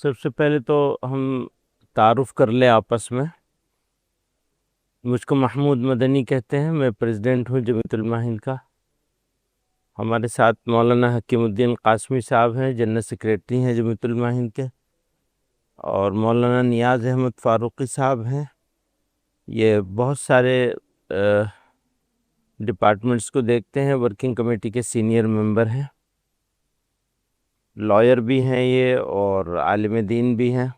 سب سے پہلے تو ہم تعارف کر لیں آپس میں. مجھ کو محمود مدنی کہتے ہیں. میں پریزیڈنٹ ہوں جمیعت علماء ہند کا. ہمارے ساتھ مولانا حکیم الدین قاسمی صاحب ہیں, جنرل سیکریٹری ہیں جمیعت علماء ہند کے, اور مولانا نیاز احمد فاروقی صاحب ہیں. یہ بہت سارے ڈپارٹمنٹس کو دیکھتے ہیں, ورکنگ کمیٹی کے سینئر ممبر ہیں, لائر بھی ہیں یہ, اور عالم دین بھی ہیں.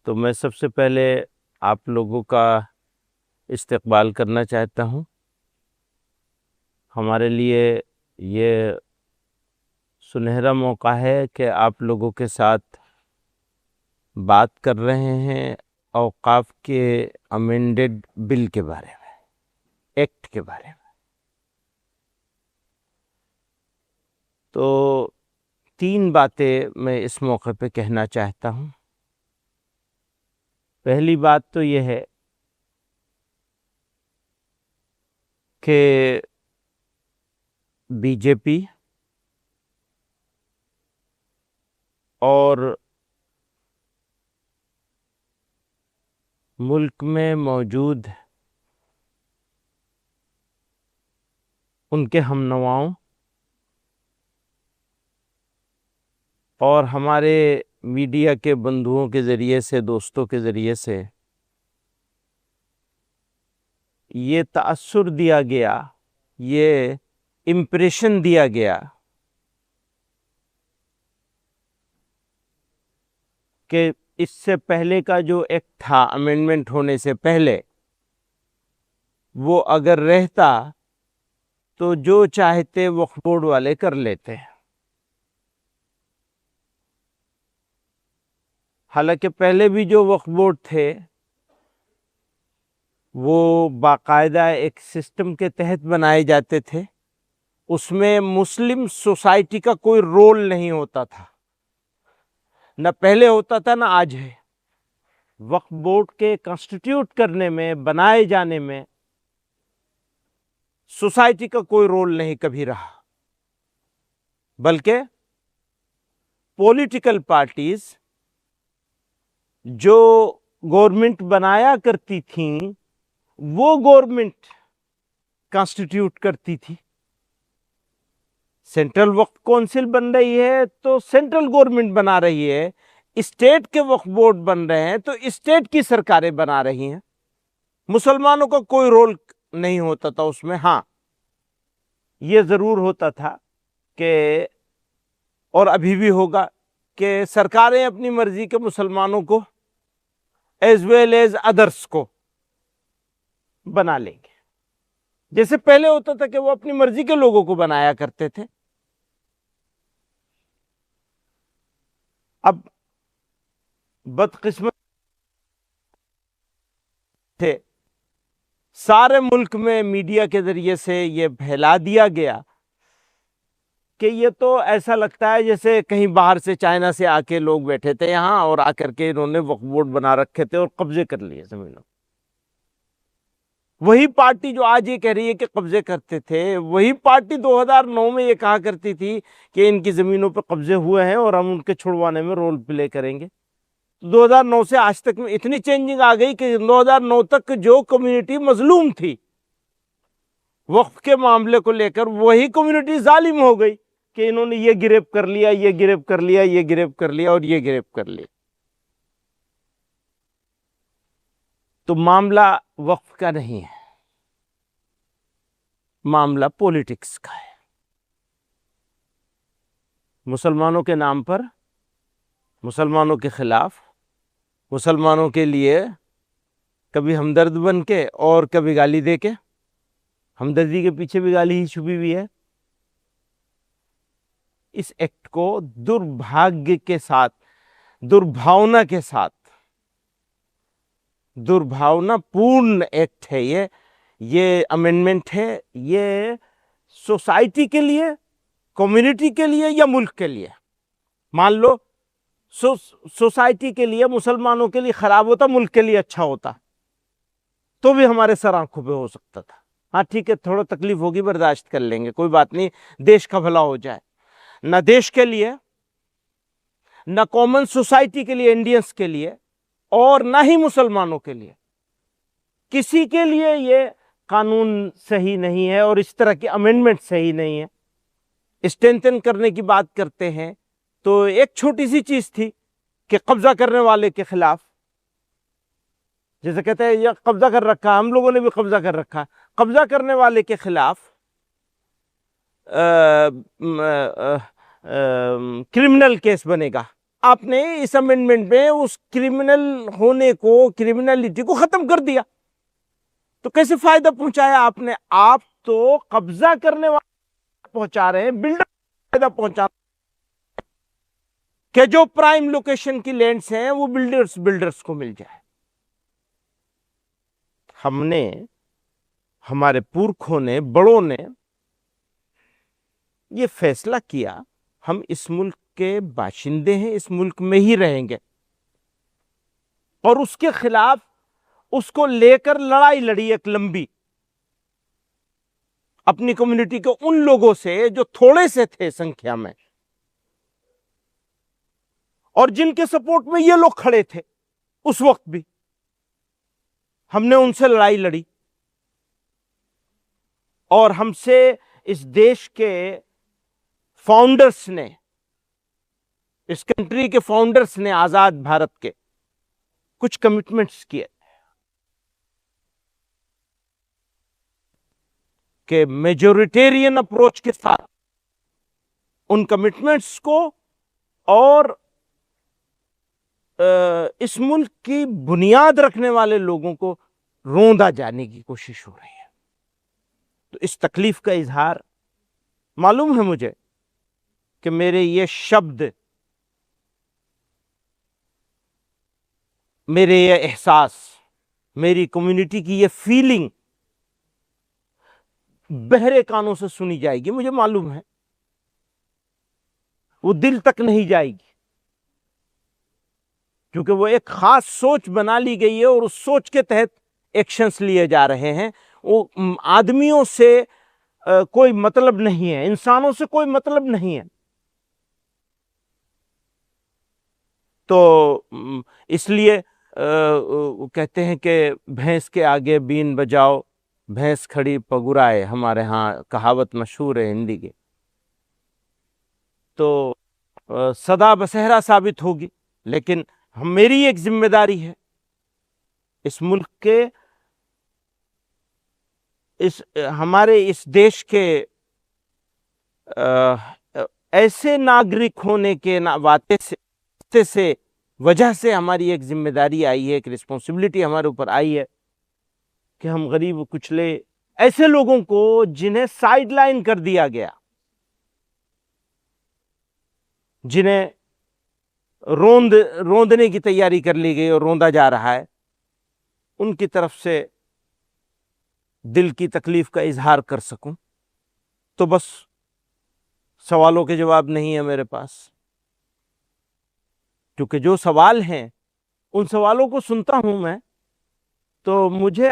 تو میں سب سے پہلے آپ لوگوں کا استقبال کرنا چاہتا ہوں. ہمارے لیے یہ سنہرا موقع ہے کہ آپ لوگوں کے ساتھ بات کر رہے ہیں اوقاف کے امینڈڈ بل کے بارے میں, ایکٹ کے بارے میں. تو 3 باتیں میں اس موقع پہ کہنا چاہتا ہوں. پہلی بات تو یہ ہے کہ بی جے پی اور ملک میں موجود ان کے ہم نواؤں اور ہمارے میڈیا کے بندھوؤں کے ذریعے سے, دوستوں کے ذریعے سے یہ تأثر دیا گیا, یہ امپریشن دیا گیا کہ اس سے پہلے کا جو ایکٹ تھا امینڈمنٹ ہونے سے پہلے, وہ اگر رہتا تو جو چاہتے وقف بورڈ والے کر لیتے. حالانکہ پہلے بھی جو وقف بورڈ تھے وہ باقاعدہ ایک سسٹم کے تحت بنائے جاتے تھے. اس میں مسلم سوسائٹی کا کوئی رول نہیں ہوتا تھا, نہ پہلے ہوتا تھا نہ آج ہے. وقف بورڈ کے کانسٹیٹیوٹ کرنے میں, بنائے جانے میں سوسائٹی کا کوئی رول نہیں کبھی رہا, بلکہ پولیٹیکل پارٹیز جو گورنمنٹ بنایا کرتی تھیں وہ گورنمنٹ کانسٹیٹیوٹ کرتی تھی. سینٹرل وقف کونسل بن رہی ہے تو سینٹرل گورنمنٹ بنا رہی ہے, اسٹیٹ کے وقف بورڈ بن رہے ہیں تو اسٹیٹ کی سرکاریں بنا رہی ہیں. مسلمانوں کا کوئی رول نہیں ہوتا تھا اس میں. ہاں, یہ ضرور ہوتا تھا کہ, اور ابھی بھی ہوگا, کہ سرکاریں اپنی مرضی کے مسلمانوں کو ایز ویل ایز ادرس کو بنا لیں گے. جیسے پہلے ہوتا تھا کہ وہ اپنی مرضی کے لوگوں کو بنایا کرتے تھے. اب بدقسمت تھے, سارے ملک میں میڈیا کے ذریعے سے یہ پھیلا دیا گیا کہ یہ تو ایسا لگتا ہے جیسے کہیں باہر سے, چائنا سے آ کے لوگ بیٹھے تھے یہاں, اور آ کر کے انہوں نے وقف بورڈ بنا رکھے تھے اور قبضے کر لیے زمینوں. وہی پارٹی جو آج یہ کہہ رہی ہے کہ قبضے کرتے تھے, وہی پارٹی 2009 میں یہ کہا کرتی تھی کہ ان کی زمینوں پر قبضے ہوئے ہیں اور ہم ان کے چھڑوانے میں رول پلے کریں گے. 2009 سے آج تک میں اتنی چینجنگ آ گئی کہ 2009 تک جو کمیونٹی مظلوم تھی وقف کے معاملے کو لے کر, وہی کمیونٹی ظالم ہو گئی کہ انہوں نے یہ گریب کر لیا, یہ گریب کر لیا, یہ گریب کر لیا اور یہ گریب کر لیا. تو معاملہ وقف کا نہیں ہے, معاملہ پولیٹکس کا ہے. مسلمانوں کے نام پر, مسلمانوں کے خلاف, مسلمانوں کے لیے کبھی ہمدرد بن کے اور کبھی گالی دے کے. ہمدردی کے پیچھے بھی گالی ہی چھپی ہوئی ہے. اس ایکٹ کو دربھاگیہ کے ساتھ, دربھاونا کے ساتھ, دربھاونا پورن ایکٹ ہے یہ امینڈمنٹ ہے. یہ سوسائٹی کے لیے, کمیونٹی کے لیے یا ملک کے لیے, مان لو سوسائٹی کے لیے, مسلمانوں کے لیے خراب ہوتا, ملک کے لیے اچھا ہوتا تو بھی ہمارے سر آنکھوں پہ ہو سکتا تھا. ہاں ٹھیک ہے, تھوڑا تکلیف ہوگی, برداشت کر لیں گے, کوئی بات نہیں, دیش کا بھلا ہو جائے. نہ دیش کے لیے نہ کامن سوسائٹی کے لیے، انڈینس کے لیے، اور نہ ہی مسلمانوں کے لیے. کسی کے لیے یہ قانون صحیح نہیں ہے اور اس طرح کی امینڈمنٹ صحیح نہیں ہے. اسٹرینتھن کرنے کی بات کرتے ہیں تو ایک چھوٹی سی چیز تھی کہ قبضہ کرنے والے کے خلاف، جیسے کہتے ہیں یہ قبضہ کر رکھا، ہم لوگوں نے بھی قبضہ کر رکھا، قبضہ کرنے والے کے خلاف کرمنل کیس بنے گا. آپ نے اس امینڈمنٹ میں اس کرمنل ہونے کو، کرمنلٹی کو ختم کر دیا. تو کیسے فائدہ پہنچایا آپ نے؟ آپ تو قبضہ کرنے والے پہنچا رہے ہیں، بلڈر فائدہ پہنچا کہ جو پرائم لوکیشن کی لینڈز ہیں وہ بلڈرز کو مل جائے. ہم نے، ہمارے پورکھوں نے، بڑوں نے یہ فیصلہ کیا ہم اس ملک کے باشندے ہیں، اس ملک میں ہی رہیں گے، اور اس کے خلاف اس کو لے کر لڑائی لڑی ایک لمبی، اپنی کمیونٹی کے ان لوگوں سے جو تھوڑے سے تھے سنکھیا میں، اور جن کے سپورٹ میں یہ لوگ کھڑے تھے اس وقت بھی. ہم نے ان سے لڑائی لڑی، اور ہم سے اس دیش کے فاؤنڈرز نے، اس کنٹری کے فاؤنڈرز نے، آزاد بھارت کے کچھ کمٹمنٹس کیے کہ میجورٹیرین اپروچ کے ساتھ ان کمٹمنٹس کو اور اس ملک کی بنیاد رکھنے والے لوگوں کو روندا جانے کی کوشش ہو رہی ہے. تو اس تکلیف کا اظہار، معلوم ہے مجھے کہ میرے یہ شبد، میرے یہ احساس، میری کمیونٹی کی یہ فیلنگ بہرے کانوں سے سنی جائے گی، مجھے معلوم ہے وہ دل تک نہیں جائے گی، کیونکہ وہ ایک خاص سوچ بنا لی گئی ہے اور اس سوچ کے تحت ایکشنز لیے جا رہے ہیں. وہ آدمیوں سے کوئی مطلب نہیں ہے، انسانوں سے کوئی مطلب نہیں ہے. تو اس لیے کہتے ہیں کہ بھینس کے آگے بین بجاؤ، بھینس کھڑی پگرائے، ہمارے ہاں کہاوت مشہور ہے ہندی کی. تو سدا بسہرا ثابت ہوگی، لیکن میری ایک ذمہ داری ہے اس ملک کے، ہمارے اس دیش کے ایسے ناگرک ہونے کے واطے سے وجہ سے ہماری ایک ذمہ داری آئی ہے، ایک رسپانسبلٹی ہمارے اوپر آئی ہے کہ ہم غریب کچلے ایسے لوگوں کو جنہیں سائیڈ لائن کر دیا گیا، جنہیں روندنے کی تیاری کر لی گئی اور روندا جا رہا ہے، ان کی طرف سے دل کی تکلیف کا اظہار کر سکوں. تو بس سوالوں کے جواب نہیں ہے میرے پاس، کیونکہ جو سوال ہیں ان سوالوں کو سنتا ہوں میں تو مجھے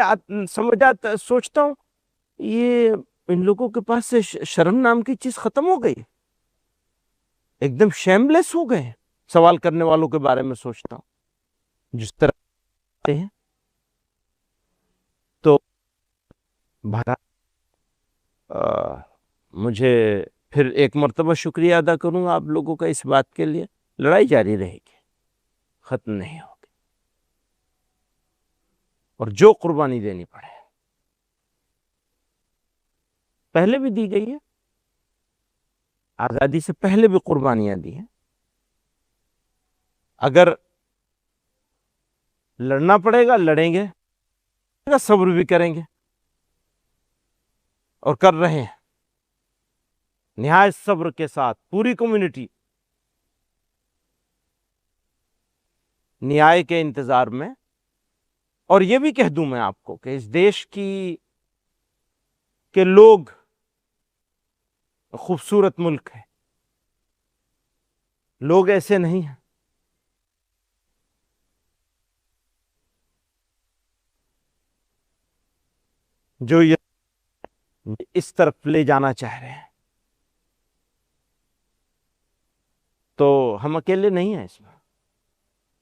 سمجھ آتا، سوچتا ہوں یہ ان لوگوں کے پاس سے شرم نام کی چیز ختم ہو گئی، ایک دم شیم لیس ہو گئے. سوال کرنے والوں کے بارے میں سوچتا ہوں جس طرح ہیں. تو مجھے پھر ایک مرتبہ شکریہ ادا کروں گا آپ لوگوں کا اس بات کے لیے. لڑائی جاری رہے گی، ختم نہیں ہوگی، اور جو قربانی دینی پڑے پہلے بھی دی گئی ہے، آزادی سے پہلے بھی قربانیاں دی ہیں. اگر لڑنا پڑے گا لڑیں گے، صبر بھی کریں گے، اور کر رہے ہیں نہایت صبر کے ساتھ. پوری کمیونٹی نیائے کے انتظار میں. اور یہ بھی کہہ دوں میں آپ کو کہ اس دیش کے لوگ خوبصورت ملک ہے، لوگ ایسے نہیں ہیں. جو یہ اس طرف لے جانا چاہ رہے ہیں. تو ہم اکیلے نہیں ہیں اس میں،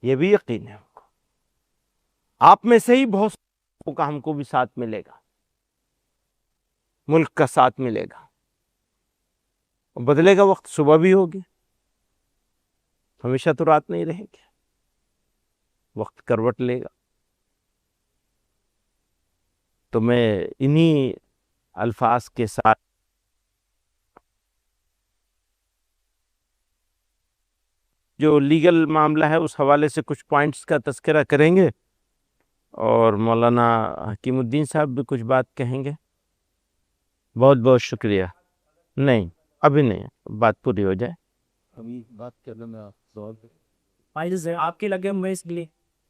یہ بھی یقین ہے ہم کو. آپ میں سے ہی بہت لوگوں کا ہم کو بھی ساتھ ملے گا، ملک کا ساتھ ملے گا. بدلے گا وقت، صبح بھی ہوگی، ہمیشہ تو رات نہیں رہے گی، وقت کروٹ لے گا. تو میں انہی الفاظ کے ساتھ جو لیگل معاملہ ہے اس حوالے سے کچھ پوائنٹس کا تذکرہ کریں گے، اور مولانا حکیم الدین صاحب بھی کچھ بات کہیں گے. بہت بہت شکریہ. نہیں ابھی نہیں، بات پوری ہو جائے. ابھی بات کرنے میں آپ کے لگے ہوئے اس لیے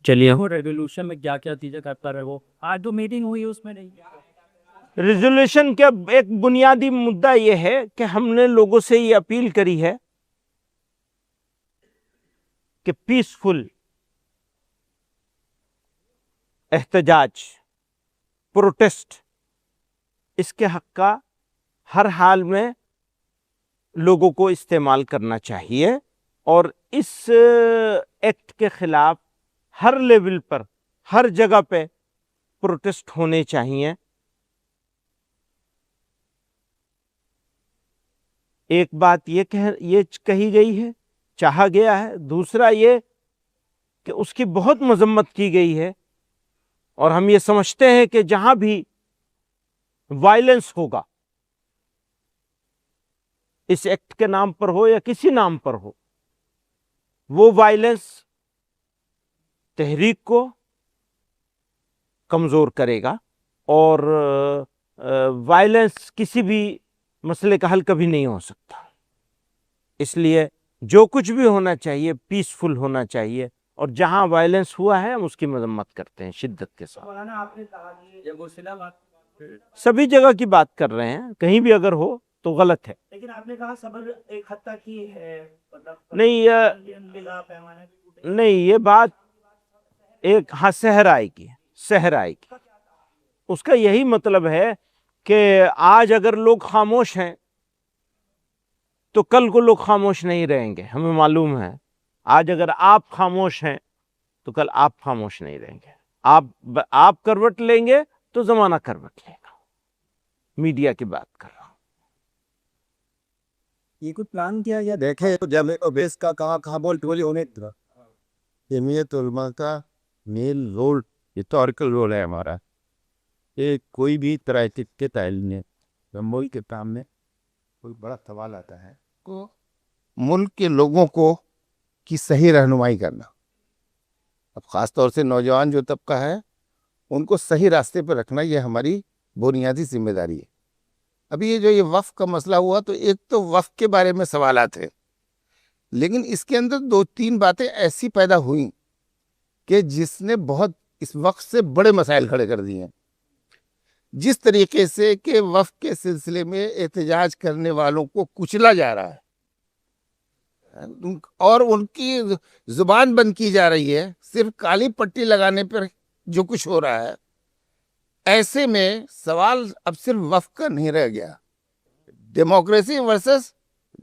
چلیے. ریزولوشن میں کیا کیا چیزیں کرتا رہے، وہ آج جو میٹنگ ہوئی اس میں نہیں. ریزولوشن کا ایک بنیادی مدعا یہ ہے کہ ہم نے لوگوں سے یہ اپیل کری ہے کہ پیسفل احتجاج، پروٹیسٹ، اس کے حق کا ہر حال میں لوگوں کو استعمال کرنا چاہیے، اور اس ایکٹ کے خلاف ہر لیول پر، ہر جگہ پہ پروٹیسٹ ہونے چاہیے. ایک بات یہ کہی گئی ہے، چاہا گیا ہے. دوسرا یہ کہ اس کی بہت مذمت کی گئی ہے، اور ہم یہ سمجھتے ہیں کہ جہاں بھی وائلنس ہوگا، اس ایکٹ کے نام پر ہو یا کسی نام پر ہو، وہ وائلنس تحریک کو کمزور کرے گا، اور وائلنس کسی بھی مسئلے کا حل کبھی نہیں ہو سکتا. اس لیے جو کچھ بھی ہونا چاہیے پیسفل ہونا چاہیے، اور جہاں وائلنس ہوا ہے ہم اس کی مذمت کرتے ہیں شدت کے ساتھ. مولانا آپ نے کہا کہ وہ سلا بات سبھی جگہ کی بات کر رہے ہیں، کہیں بھی اگر ہو تو غلط ہے. لیکن آپ نے کہا صبر ایک حد تک ہی ہے، نہیں یہ بات ایک سحر آئے گی، سحر آئے گی. اس کا یہی مطلب ہے کہ آج اگر لوگ خاموش ہیں تو کل کو لوگ خاموش نہیں رہیں گے. ہمیں معلوم ہے آج اگر آپ خاموش ہیں تو کل آپ خاموش نہیں رہیں گے. آپ کروٹ لیں گے تو زمانہ کروٹ لے گا. میڈیا کی بات کر رہا ہوں. یہ کچھ پلان کیا یا دیکھے تو جب بیس کا کہاں بول ٹولی ہونے تھا. جمعیت علماء کا مین رول، ہسٹوریکل رول ہے ہمارا. یہ کوئی بھی طرح کے تعلیم ہے ملک کے سامنے کوئی بڑا سوال آتا ہے کو ملک کے لوگوں کو کی صحیح رہنمائی کرنا. اب خاص طور سے نوجوان جو طبقہ ہے ان کو صحیح راستے پر رکھنا، یہ ہماری بنیادی ذمہ داری ہے. ابھی یہ وقف کا مسئلہ ہوا تو ایک تو وقف کے بارے میں سوالات ہیں، لیکن اس کے اندر 2-3 باتیں ایسی پیدا ہوئیں کہ جس نے بہت اس وقت سے بڑے مسائل کھڑے کر دیے ہیں. جس طریقے سے کہ وقف کے سلسلے میں احتجاج کرنے والوں کو کچلا جا رہا ہے اور ان کی زبان بند کی جا رہی ہے صرف کالی پٹی لگانے پر جو کچھ ہو رہا ہے، ایسے میں سوال اب صرف وقف کا نہیں رہ گیا، ڈیموکریسی ورسس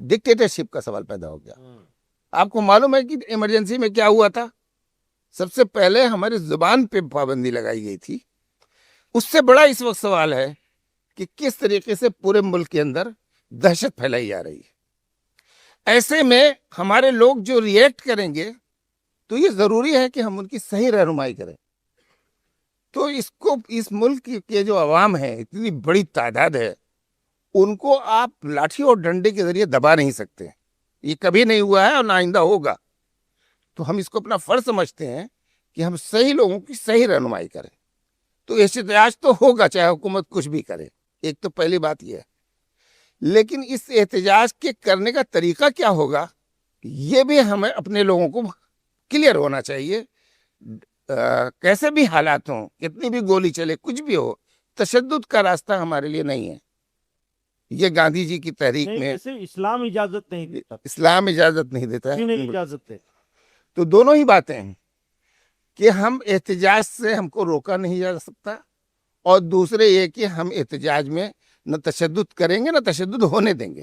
ڈکٹیٹرشپ کا سوال پیدا ہو گیا. آپ کو معلوم ہے کہ ایمرجنسی میں کیا ہوا تھا؟ سب سے پہلے ہماری زبان پہ پابندی لگائی گئی تھی. اس سے بڑا اس وقت سوال ہے کہ کس طریقے سے پورے ملک کے اندر دہشت پھیلائی جا رہی ہے. ایسے میں ہمارے لوگ جو ری ایکٹ کریں گے تو یہ ضروری ہے کہ ہم ان کی صحیح رہنمائی کریں. تو اس ملک کے جو عوام ہیں، اتنی بڑی تعداد ہے، ان کو آپ لاٹھی اور ڈنڈے کے ذریعے دبا نہیں سکتے. یہ کبھی نہیں ہوا ہے اور نہ آئندہ ہوگا. تو ہم اس کو اپنا فرض سمجھتے ہیں کہ ہم صحیح لوگوں کی صحیح رہنمائی کریں. تو احتجاج تو ہوگا چاہے حکومت کچھ بھی کرے، ایک تو پہلی بات یہ ہے. لیکن اس احتجاج کے کرنے کا طریقہ کیا ہوگا یہ بھی ہمیں اپنے لوگوں کو کلیئر ہونا چاہیے. کیسے بھی حالات ہوں، کتنی بھی گولی چلے، کچھ بھی ہو، تشدد کا راستہ ہمارے لیے نہیں ہے. یہ گاندھی جی کی تحریک میں اسلام اجازت نہیں دیتا. اسلام اجازت نہیں دیتا ہے. اجازت ہے. تو دونوں ہی باتیں ہیں کہ ہم احتجاج سے ہم کو روکا نہیں جا سکتا، اور دوسرے یہ کہ ہم احتجاج میں نہ تشدد کریں گے نہ تشدد ہونے دیں گے.